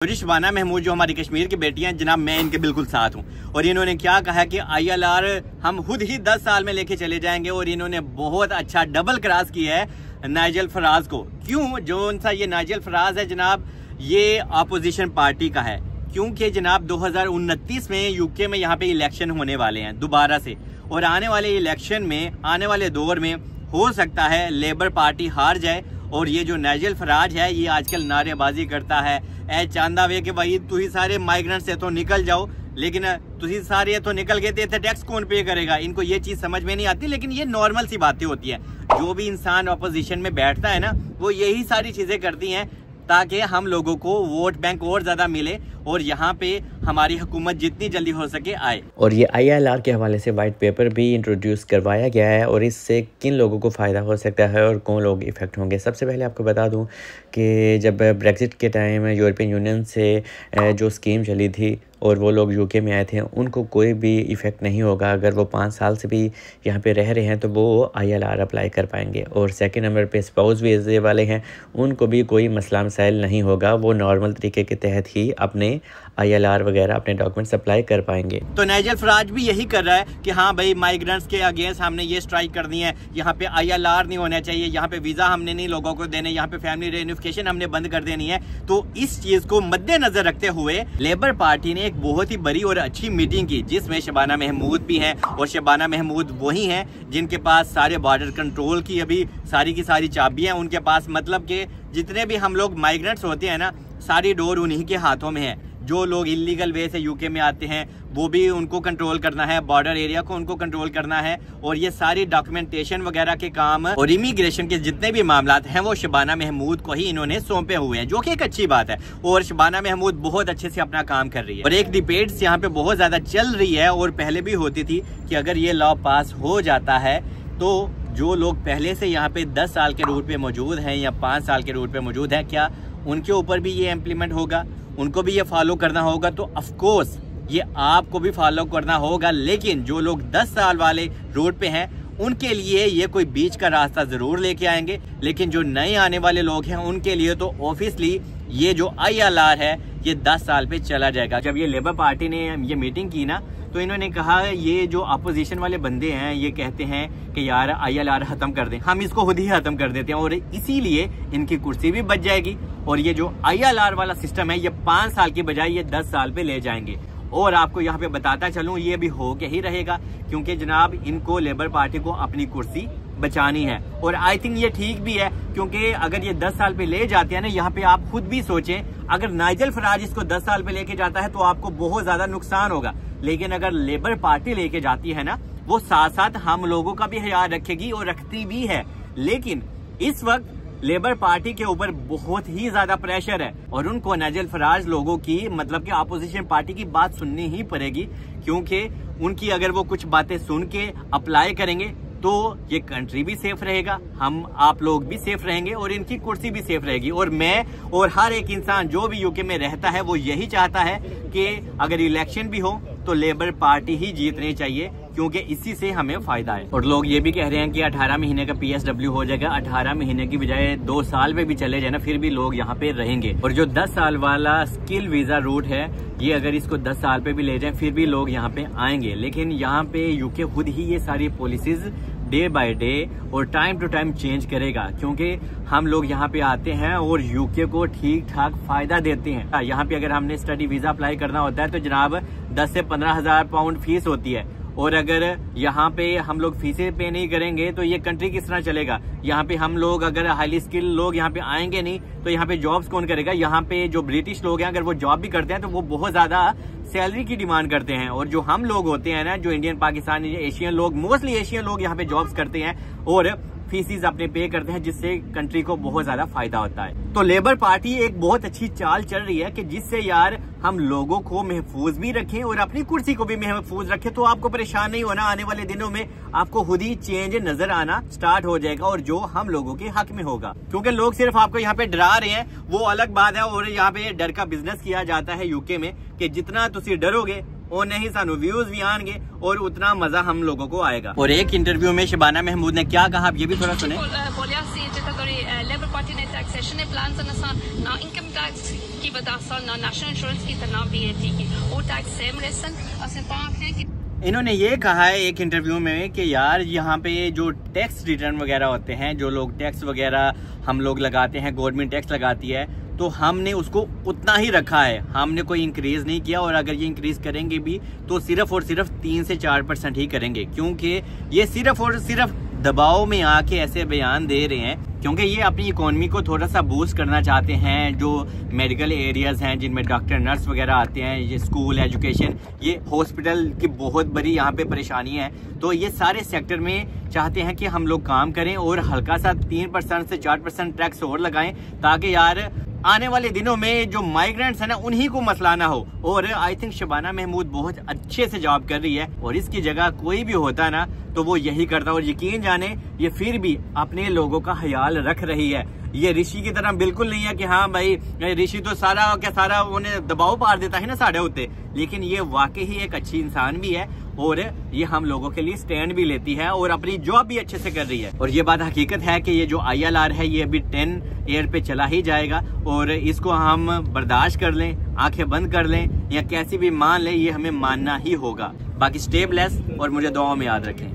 मुझे शबाना महमूद जो हमारी कश्मीर की बेटियां जनाब, मैं इनके बिल्कुल साथ हूं। और इन्होंने क्या कहा कि ILR हम खुद ही 10 साल में लेके चले जाएंगे। और इन्होंने बहुत अच्छा डबल क्रॉस किया है नाइजल फराज को। क्यों? जो सा ये नाइजल फराज है जनाब, ये अपोजिशन पार्टी का है। क्योंकि जनाब 2029 में यूके में यहाँ पे इलेक्शन होने वाले हैं दोबारा से। और आने वाले इलेक्शन में, आने वाले दौर में हो सकता है लेबर पार्टी हार जाए। और ये जो नाइजल फराज है ये आजकल नारेबाजी करता है, ए चांदा वे कि भाई तुही सारे माइग्रेंट से तो निकल जाओ, लेकिन तुही सारे तो निकल गए थे, टैक्स कौन पे करेगा? इनको ये चीज समझ में नहीं आती, लेकिन ये नॉर्मल सी बातें होती है। जो भी इंसान अपोजिशन में बैठता है ना, वो यही सारी चीजें करती हैं ताकि हम लोगों को वोट बैंक और ज्यादा मिले और यहाँ पे हमारी हुकूमत जितनी जल्दी हो सके आए। और ये ILR के हवाले से वाइट पेपर भी इंट्रोड्यूस करवाया गया है और इससे किन लोगों को फ़ायदा हो सकता है और कौन लोग इफ़ेक्ट होंगे। सबसे पहले आपको बता दूं कि जब ब्रेक्जिट के टाइम यूरोपियन यूनियन से जो स्कीम चली थी और वो लोग UK में आए थे, उनको कोई भी इफ़ेक्ट नहीं होगा। अगर वो 5 साल से भी यहाँ पे रह रहे हैं तो वो ILR अप्लाई कर पाएंगे। और सेकंड नंबर पे स्पाउस वीज़े वाले हैं, उनको भी कोई मसला मसाइल नहीं होगा, वो नॉर्मल तरीके के तहत ही अपने ILR वगैरह अपने डॉक्यूमेंट्स अप्लाई कर पाएंगे। तो नाइजल फराज भी यही कर रहा है कि हाँ भाई माइग्रेंट्स के अगेंस्ट हमने ये स्ट्राइक करनी है, यहाँ पे ILR नहीं होना चाहिए, यहाँ पे वीजा हमने नहीं लोगों को देने, यहाँ पे फैमिली रियूनिफिकेशन हमने बंद कर देनी है। तो इस चीज को मद्देनजर रखते हुए लेबर पार्टी ने एक बहुत ही बड़ी और अच्छी मीटिंग की, जिसमें शबाना महमूद भी है। और शबाना महमूद वही है जिनके पास सारे बॉर्डर कंट्रोल की अभी सारी की सारी चाबियां उनके पास, मतलब कि जितने भी हम लोग माइग्रेंट्स होते हैं ना, सारी डोर उन्हीं के हाथों में है। जो लोग इलीगल वे से UK में आते हैं वो भी उनको कंट्रोल करना है, बॉर्डर एरिया को उनको कंट्रोल करना है। और ये सारी डॉक्यूमेंटेशन वगैरह के काम और इमिग्रेशन के जितने भी मामलात हैं वो शबाना महमूद को ही इन्होंने सौंपे हुए हैं, जो कि एक अच्छी बात है। और शबाना महमूद बहुत अच्छे से अपना काम कर रही है। और एक डिबेट्स यहाँ पे बहुत ज्यादा चल रही है और पहले भी होती थी कि अगर ये लॉ पास हो जाता है तो जो लोग पहले से यहाँ पे 10 साल के रूट पे मौजूद हैं या 5 साल के रूट पे मौजूद हैं, क्या उनके ऊपर भी ये इम्प्लीमेंट होगा? उनको भी ये फॉलो करना होगा? तो ऑफ कोर्स ये आपको भी फॉलो करना होगा। लेकिन जो लोग 10 साल वाले रोड पे हैं उनके लिए ये कोई बीच का रास्ता जरूर लेके आएंगे। लेकिन जो नए आने वाले लोग हैं उनके लिए तो ऑब्वियसली ये जो ILR है ये 10 साल पे चला जाएगा। जब ये लेबर पार्टी ने ये मीटिंग की ना, तो इन्होंने कहा ये जो अपोजिशन वाले बंदे हैं ये कहते हैं कि यार ILR खत्म कर दें, हम इसको खुद ही खत्म कर देते हैं और इसीलिए इनकी कुर्सी भी बच जाएगी। और ये जो ILR वाला सिस्टम है ये 5 साल की बजाय ये 10 साल पे ले जाएंगे। और आपको यहाँ पे बताता चलूं ये भी हो के ही रहेगा, क्योंकि जनाब इनको लेबर पार्टी को अपनी कुर्सी बचानी है। और आई थिंक ये ठीक भी है, क्योंकि अगर ये 10 साल पे ले जाते हैं ना, यहाँ पे आप खुद भी सोचें, अगर नाइजल फराज इसको 10 साल पे लेके जाता है तो आपको बहुत ज्यादा नुकसान होगा। लेकिन अगर लेबर पार्टी लेके जाती है ना, वो साथ साथ हम लोगों का भी ख्याल रखेगी और रखती भी है। लेकिन इस वक्त लेबर पार्टी के ऊपर बहुत ही ज्यादा प्रेशर है और उनको नाइजल फराज लोगों की, मतलब कि अपोजिशन पार्टी की बात सुननी ही पड़ेगी। क्योंकि उनकी अगर वो कुछ बातें सुन के अप्लाई करेंगे तो ये कंट्री भी सेफ रहेगा, हम आप लोग भी सेफ रहेंगे और इनकी कुर्सी भी सेफ रहेगी। और मैं और हर एक इंसान जो भी UK में रहता है वो यही चाहता है कि अगर इलेक्शन भी हो तो लेबर पार्टी ही जीतनी चाहिए, क्योंकि इसी से हमें फायदा है। और लोग ये भी कह रहे हैं कि 18 महीने का PSW हो जाएगा, 18 महीने की बजाय 2 साल में भी चले जाए ना, फिर भी लोग यहाँ पे रहेंगे। और जो 10 साल वाला स्किल वीजा रूट है, ये अगर इसको 10 साल पे भी ले जाए फिर भी लोग यहाँ पे आएंगे। लेकिन यहाँ पे UK खुद ही ये सारी पॉलिसीज डे बाय डे और टाइम टू टाइम चेंज करेगा, क्योंकि हम लोग यहाँ पे आते हैं और UK को ठीक ठाक फायदा देते हैं। यहाँ पे अगर हमने स्टडी वीजा अप्लाई करना होता है तो जनाब 10 से 15,000 पाउंड फीस होती है। और अगर यहाँ पे हम लोग फीसें पे नहीं करेंगे तो ये कंट्री किस तरह चलेगा? यहाँ पे हम लोग अगर हाईली स्किल लोग यहाँ पे आएंगे नहीं तो यहाँ पे जॉब्स कौन करेगा? यहाँ पे जो ब्रिटिश लोग हैं अगर वो जॉब भी करते हैं तो वो बहुत ज्यादा सैलरी की डिमांड करते हैं। और जो हम लोग होते हैं ना, जो इंडियन, पाकिस्तानी, एशियन लोग, मोस्टली एशियन लोग यहाँ पे जॉब्स करते हैं और फीसिस अपने पे करते हैं, जिससे कंट्री को बहुत ज्यादा फायदा होता है। तो लेबर पार्टी एक बहुत अच्छी चाल चल रही है कि जिससे यार हम लोगों को महफूज भी रखें और अपनी कुर्सी को भी महफूज रखें। तो आपको परेशान नहीं होना, आने वाले दिनों में आपको खुद ही चेंज नजर आना स्टार्ट हो जाएगा और जो हम लोगों के हक में होगा। क्योंकि लोग सिर्फ आपको यहाँ पे डरा रहे हैं वो अलग बात है, और यहाँ पे डर का बिजनेस किया जाता है UK में कि जितना तुसी डरोगे उन्हें ही सानू व्यूज भी आएंगे और उतना मजा हम लोगों को आएगा। और एक इंटरव्यू में शबाना महमूद ने क्या कहा, आप ये भी थोड़ा सुने। लेबर पार्टी ने टैक्सेशन ने प्लान ना इनकम टैक्स की बदासल ना नेशनल इंश्योरेंस की ना VAT की वो टैक्स सेम रेसन असे पाक है कि इन्होंने ये कहा है एक इंटरव्यू में कि यार यहाँ पे जो टैक्स रिटर्न वगैरह होते हैं, जो लोग टैक्स वगैरह हम लोग लगाते हैं, गवर्नमेंट टैक्स लगाती है, तो हमने उसको उतना ही रखा है, हमने कोई इंक्रीज नहीं किया। और अगर ये इंक्रीज करेंगे भी तो सिर्फ और सिर्फ 3 से 4% ही करेंगे, क्योंकि ये सिर्फ और सिर्फ दबाव में आके ऐसे बयान दे रहे हैं क्योंकि ये अपनी इकोनॉमी को थोड़ा सा बूस्ट करना चाहते हैं। जो मेडिकल एरियाज हैं जिनमें डॉक्टर नर्स वगैरह आते हैं, ये स्कूल एजुकेशन, ये हॉस्पिटल की बहुत बड़ी यहाँ पे परेशानी है, तो ये सारे सेक्टर में चाहते हैं कि हम लोग काम करें और हल्का सा 3% से 4% टैक्स और लगाएं, ताकि यार आने वाले दिनों में जो माइग्रेंट्स है ना उन्हीं को मसला ना हो। और आई थिंक शबाना महमूद बहुत अच्छे से जॉब कर रही है और इसकी जगह कोई भी होता ना तो वो यही करता। और यकीन जाने ये फिर भी अपने लोगों का ख्याल रख रही है। ये ऋषि की तरह बिल्कुल नहीं है कि हाँ भाई ऋषि तो सारा क्या सारा उन्हें दबाव पार देता है ना साढ़े होते, लेकिन ये वाकई ही एक अच्छी इंसान भी है और ये हम लोगों के लिए स्टैंड भी लेती है और अपनी जॉब भी अच्छे से कर रही है। और ये बात हकीकत है कि ये जो ILR है ये अभी 10 एयर पे चला ही जाएगा और इसको हम बर्दाश्त कर लें, आंखें बंद कर लें या कैसी भी मान लें, ये हमें मानना ही होगा। बाकी स्टे ब्लेस और मुझे दुआओं में याद रखें।